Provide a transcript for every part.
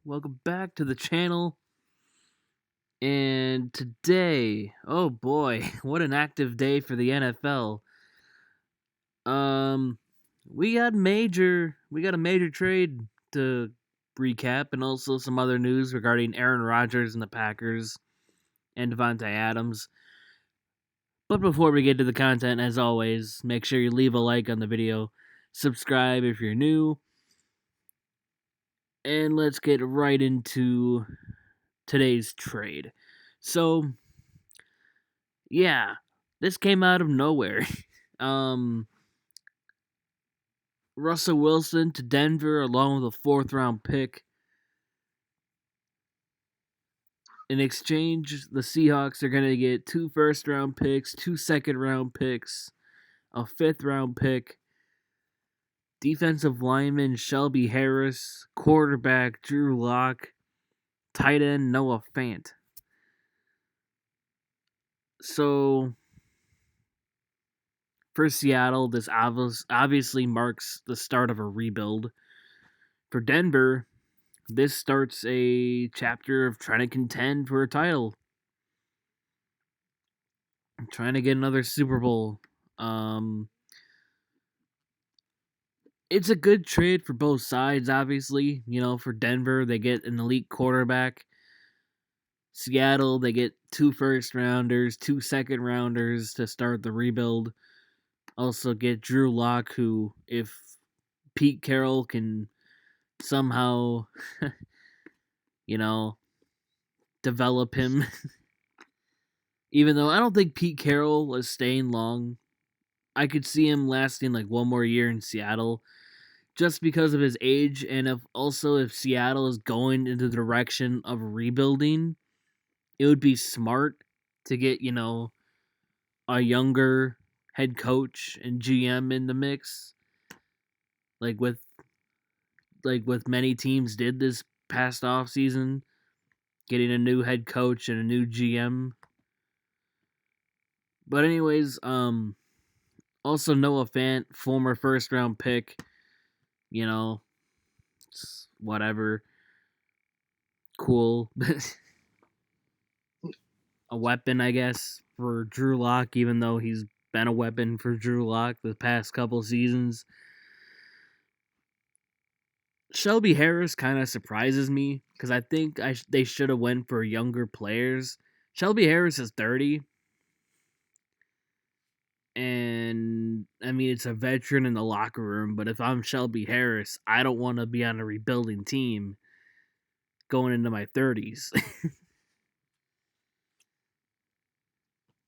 Welcome back to the channel. And today, oh boy, what an active day for the NFL. Um, we got a major trade to recap, and also some other news regarding Aaron Rodgers and the Packers and Devontae Adams. But before we get to the content, as always, make sure you leave a like on the video, subscribe if you're new, and let's get right into today's trade. So, yeah, this came out of nowhere. um, Russell Wilson to Denver along with a 4th-round pick. In exchange, the Seahawks are going to get 2 first-round picks, 2 second-round picks, a 5th-round pick, defensive lineman Shelby Harris, quarterback Drew Lock, tight end Noah Fant. So, for Seattle, this obviously marks the start of a rebuild. For Denver, this starts a chapter of trying to contend for a title. Trying to get another Super Bowl. It's a good trade for both sides, obviously. You know, for Denver, they get an elite quarterback. Seattle, they get 2 first-rounders, 2 second-rounders to start the rebuild. Also get Drew Lock, who, if Pete Carroll can somehow, develop him. Even though I don't think Pete Carroll is staying long. I could see him lasting like one more year in Seattle just because of his age, and if Seattle is going into the direction of rebuilding, it would be smart to get, a younger head coach and GM in the mix. Like with many teams did this past off season, getting a new head coach and a new GM. But anyways, also Noah Fant, former 1st-round pick, whatever. Cool. A weapon, I guess, for Drew Lock, even though he's been a weapon for Drew Lock the past couple seasons. Shelby Harris kind of surprises me because I think they should have went for younger players. Shelby Harris is 30. And, I mean, it's a veteran in the locker room, but if I'm Shelby Harris, I don't want to be on a rebuilding team going into my 30s.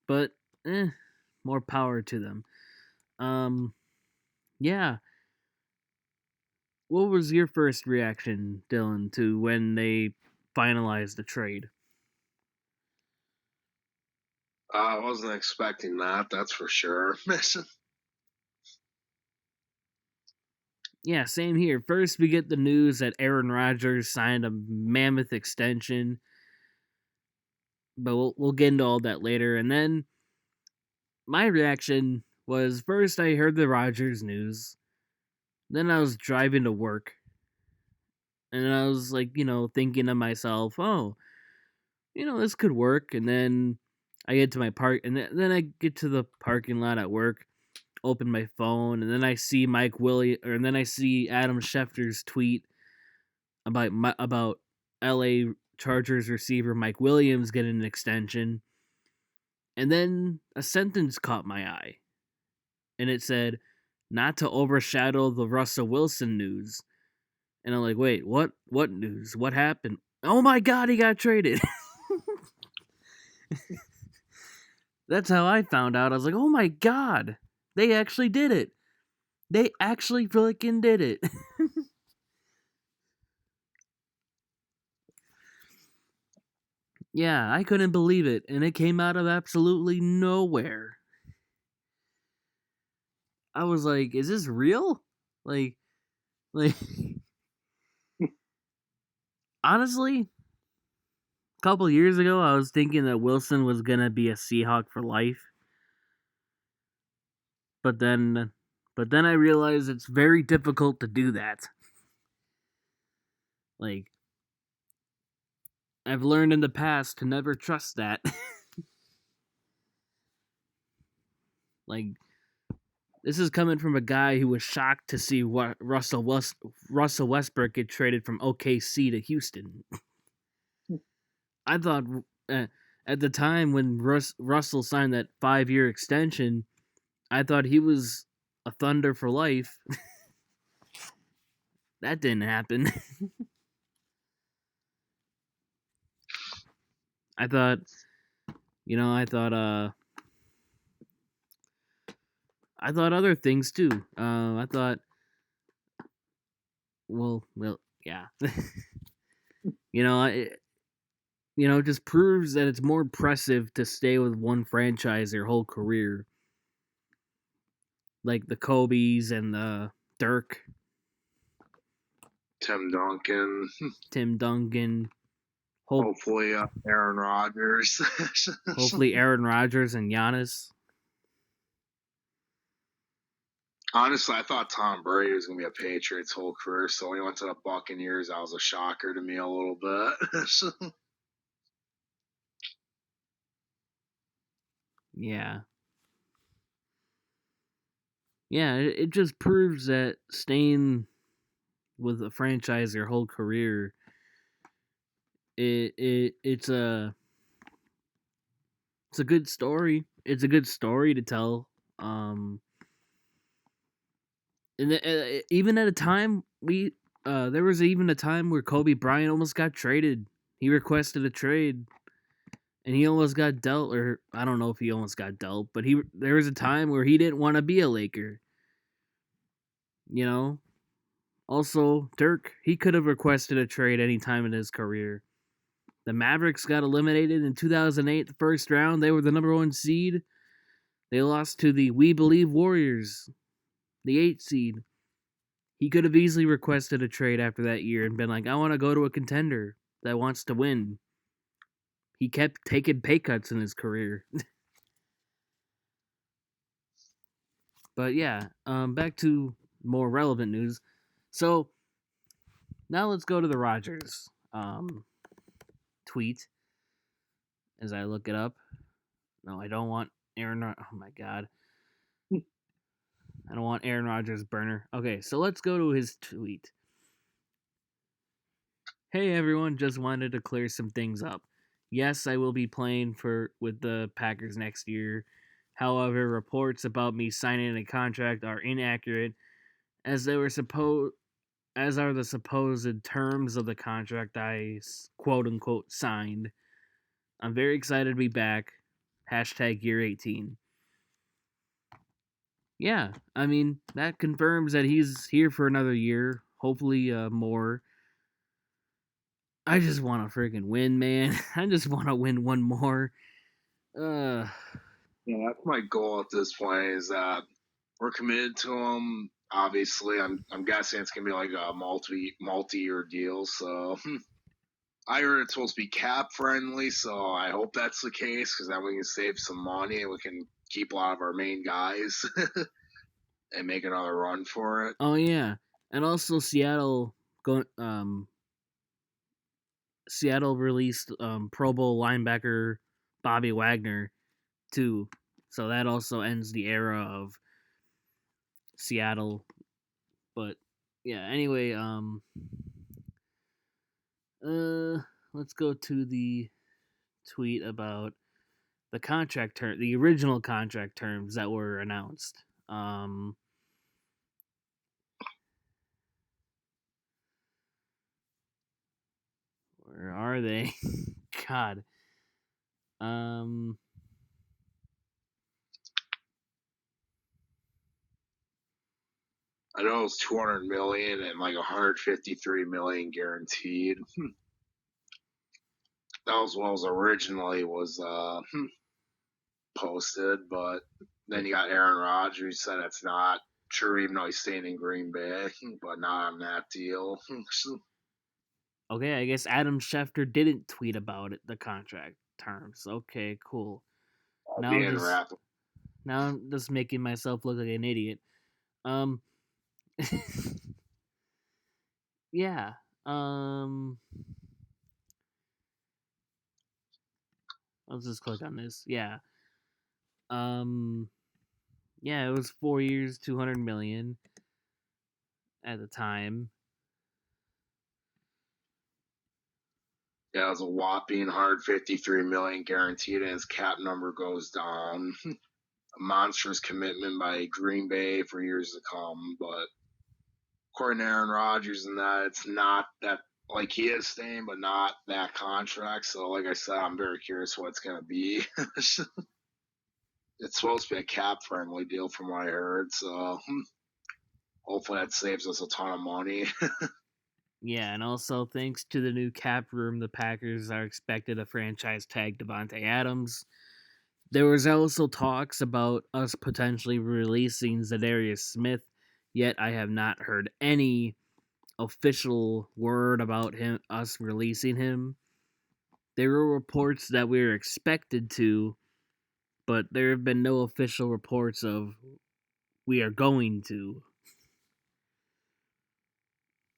But, more power to them. Yeah. What was your first reaction, Dylan, to when they finalized the trade? I wasn't expecting that, that's for sure. Yeah, same here. First, we get the news that Aaron Rodgers signed a mammoth extension, but we'll get into all that later. And then my reaction was first I heard the Rodgers news, then I was driving to work, and then I was like, thinking to myself, oh, this could work. And then I get to my park, and then I get to the parking lot at work, open my phone, and then I see and then I see Adam Schefter's tweet about LA Chargers receiver Mike Williams getting an extension. And then a sentence caught my eye. And it said, not to overshadow the Russell Wilson news. And I'm like, wait, what news? What happened? Oh my god, he got traded. That's how I found out. I was like, oh my god, they actually did it. They actually freaking did it. Yeah, I couldn't believe it, and it came out of absolutely nowhere. I was like, is this real? Like honestly, a couple years ago I was thinking that Wilson was going to be a Seahawk for life. But then I realized it's very difficult to do that. Like, I've learned in the past to never trust that. Like, this is coming from a guy who was shocked to see what Russell Westbrook get traded from OKC to Houston. I thought uh, at the time when Russell signed that 5-year extension, I thought he was a Thunder for life. That didn't happen. I thought, I thought other things too. I thought, well, yeah. you know, it, it just proves that it's more impressive to stay with one franchise your whole career, like the Kobe's and the Dirk, Tim Duncan. Tim Duncan. Hopefully, Aaron Rodgers. Hopefully, Aaron Rodgers and Giannis. Honestly, I thought Tom Brady was going to be a Patriots whole career, so when he went to the Buccaneers, that was a shocker to me a little bit. Yeah. Yeah, it just proves that staying with a franchise your whole career, it's a good story. It's a good story to tell. And even at a time there was even a time where Kobe Bryant almost got traded. He requested a trade, and he almost got dealt, or I don't know if he almost got dealt, but there was a time where he didn't want to be a Laker. You know. Also, Dirk, he could have requested a trade any time in his career. The Mavericks got eliminated in 2008, the first round. They were the number 1 seed. They lost to the We Believe Warriors, the 8th seed. He could have easily requested a trade after that year and been like, I want to go to a contender that wants to win. He kept taking pay cuts in his career. But yeah, back to more relevant news. So now let's go to the Rodgers tweet as I look it up. No, I don't want Aaron. Oh my god. I don't want Aaron Rodgers burner. Okay, so let's go to his tweet. Hey everyone, just wanted to clear some things up. Yes, I will be playing with the Packers next year. However, reports about me signing a contract are inaccurate, as as are the supposed terms of the contract I quote unquote signed. I'm very excited to be back. Hashtag year 18. Yeah, I mean, that confirms that he's here for another year, hopefully more. I just want to freaking win, man. I just want to win one more. Uh, Yeah, that's my goal at this point. Is that we're committed to him. Obviously, I'm guessing it's gonna be like a multi-year deal. So I heard it's supposed to be cap friendly. So I hope that's the case because then we can save some money and we can keep a lot of our main guys and make another run for it. oh yeah, and also Seattle released Pro Bowl linebacker Bobby Wagner too, so that also ends the era of Seattle. But yeah, anyway, let's go to the tweet about the original contract terms that were announced. Where are they? God. Um, I know it was 200 million and like 153 million guaranteed. That was what was originally was posted, but then you got Aaron Rodgers said it's not true, even though he's staying in Green Bay, but not on that deal. okay, I guess Adam Schefter didn't tweet about it, the contract terms. Okay, cool. I'll Now be I'm in just rap. now I'm just making myself look like an idiot. Um, yeah. Um, Let's just click on this. Yeah. Um. Yeah, it was 4 years, 200 million at the time. Yeah, it was a whopping 153 million guaranteed, and his cap number goes down. A monstrous commitment by Green Bay for years to come. But according to Aaron Rodgers and that, it's not that like he is staying, but not that contract. So, like I said, I'm very curious what it's gonna be. It's supposed to be a cap friendly deal from what I heard. So hopefully that saves us a ton of money. Yeah, and also thanks to the new cap room, the Packers are expected to franchise tag Devontae Adams. There was also talks about us potentially releasing Zadarius Smith, yet I have not heard any official word about us releasing him. There were reports that we were expected to, but there have been no official reports of we are going to.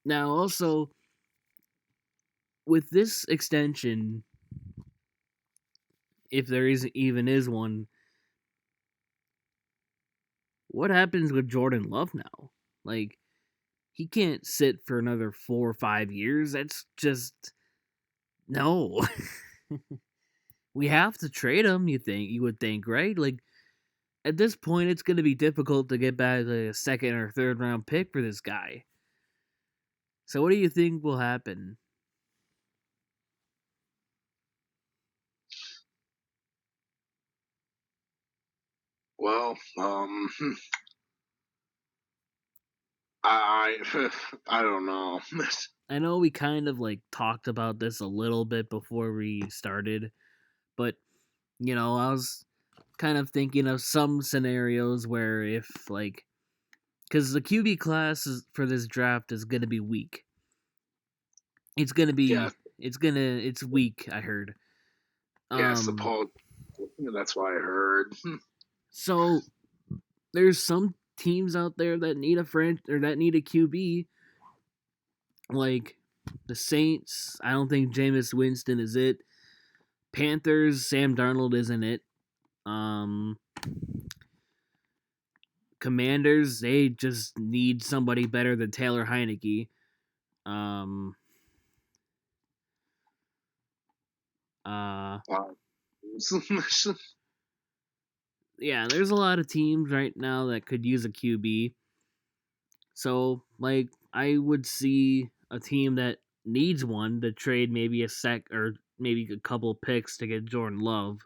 Now, also, with this extension, if there even is one, what happens with Jordan Love now? Like, he can't sit for another 4 or 5 years. That's just no. We have to trade him. You would think, right? Like at this point, it's going to be difficult to get back a second or third round pick for this guy. So, what do you think will happen? Well, I I don't know. I know we kind of like talked about this a little bit before we started, but I was kind of thinking of some scenarios where if like because the QB class for this draft is going to be weak. It's going to Yeah, be it's weak, I heard. yeah, Um suppose that's what I heard. so there's some teams out there that need a or that need a QB, like the Saints. I don't think Jameis Winston is it. Panthers, Sam Darnold isn't it. Um, Commanders, they just need somebody better than Taylor Heineke. Um, uh, Wow. yeah, there's a lot of teams right now that could use a QB. So, like, I would see a team that needs one to trade maybe a sec or maybe a couple picks to get Jordan Love.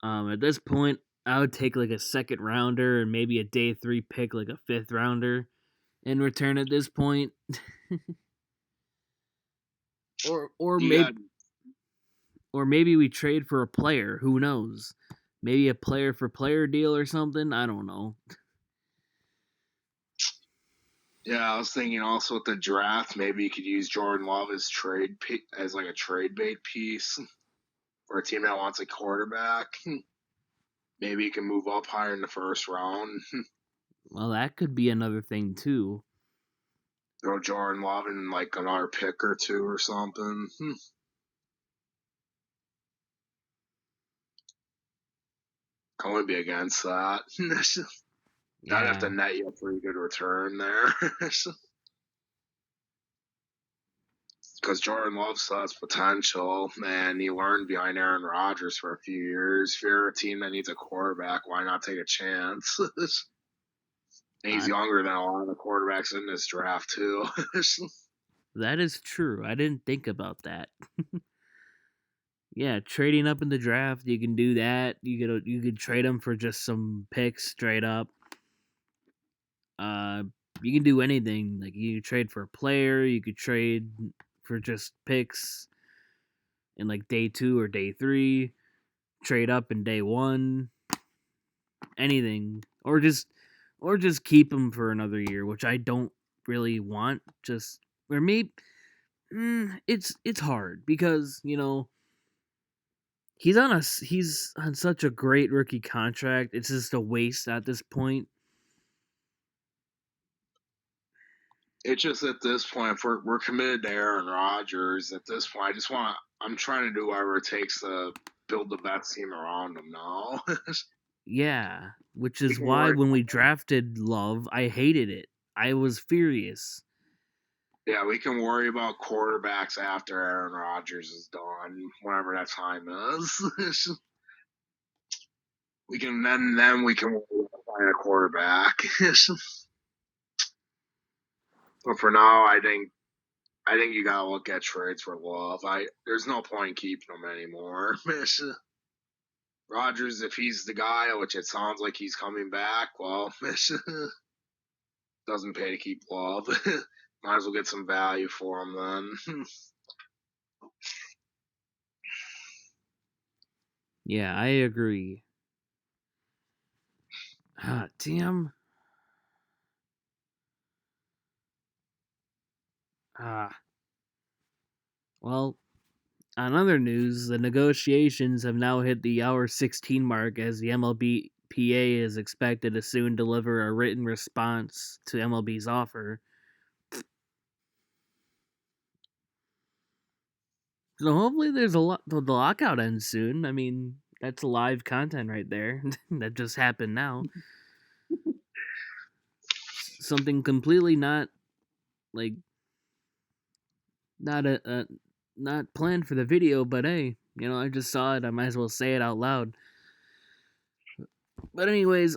At this point, I would take like a second rounder and maybe a day 3 pick, like a fifth rounder, in return at this point. Or You got maybe we trade for a player. Who knows? Maybe a player for player deal or something. I don't know. Yeah, I was thinking also with the draft, maybe you could use Jordan Love as as like a trade bait piece for a team that wants a quarterback. Maybe you can move up higher in the first round. Well, that could be another thing too. Throw Jordan Love in like another pick or two or something. I wouldn't be against that. I'd have to Yeah, net you a pretty good return there. Because Jordan Love still has potential, and he learned behind Aaron Rodgers for a few years. If you're a team that needs a quarterback, why not take a chance? And he's uh, younger than a lot of the quarterbacks in this draft too. that is true. I didn't think about that. Yeah, trading up in the draft, you can do that. You could trade them for just some picks straight up. Uh, you can do anything. Like you could trade for a player, you could trade for just picks in like day 2 or day 3, trade up in day 1, anything, or just keep them for another year, which I don't really want. Just or maybe it's hard because he's on such a great rookie contract. It's just a waste at this point. It's just at this point, if we're committed to Aaron Rodgers, at this point, I'm trying to do whatever it takes to build the best team around him now. Yeah, which We is can why worry. when we drafted Love, I hated it. I was furious. Yeah, we can worry about quarterbacks after Aaron Rodgers is done, whenever that time is. We can then we can find a quarterback. But for now, I think you gotta look at trades for Love. There's no point keeping him anymore. Rodgers, if he's the guy, which it sounds like he's coming back, well, doesn't pay to keep Love. Might as well get some value for him then. Yeah, I agree. Ah, damn. Ah, well, on other news, the negotiations have now hit the hour 16 mark as the MLBPA is expected to soon deliver a written response to MLB's offer. So hopefully there's the lockout ends soon. I mean, that's live content right there. That just happened now. Something completely not like not a not planned for the video, but hey, I just saw it. I might as well say it out loud. But anyways,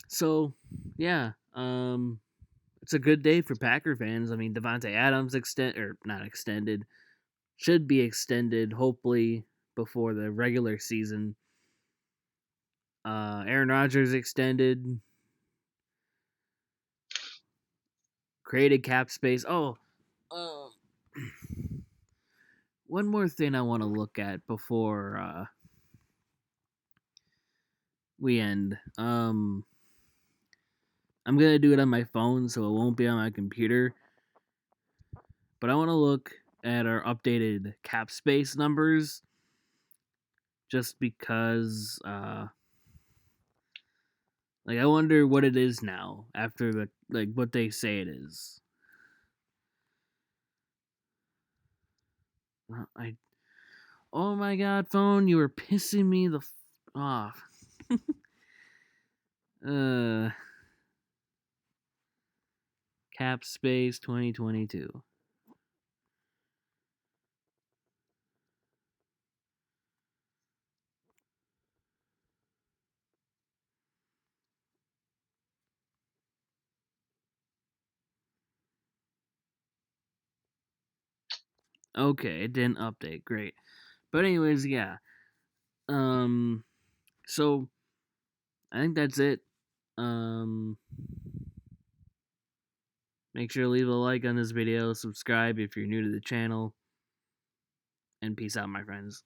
so yeah, it's a good day for Packer fans. I mean, Devontae Adams not extended, should be extended hopefully before the regular season. Aaron Rodgers extended, created cap space. Oh, uh, one more thing I want to look at before we end. I'm gonna do it on my phone, so it won't be on my computer. But I want to look at our updated cap space numbers, just because. Like I wonder what it is now after what they say it is. I Oh my god, phone, you were pissing me the off. uh, Cap space 2022. Okay, it didn't update. Great. But anyways, yeah. Um so I think that's it. Um Make sure to leave a like on this video, subscribe if you're new to the channel, and peace out, my friends.